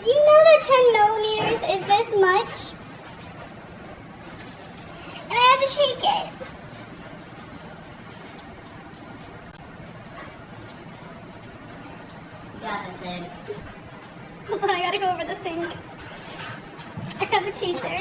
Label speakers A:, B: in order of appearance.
A: Did you know that 10 millimeters is this much? And I have to take it.
B: You got this, babe.
A: Hold on, I gotta go over the sink. I have a chaser.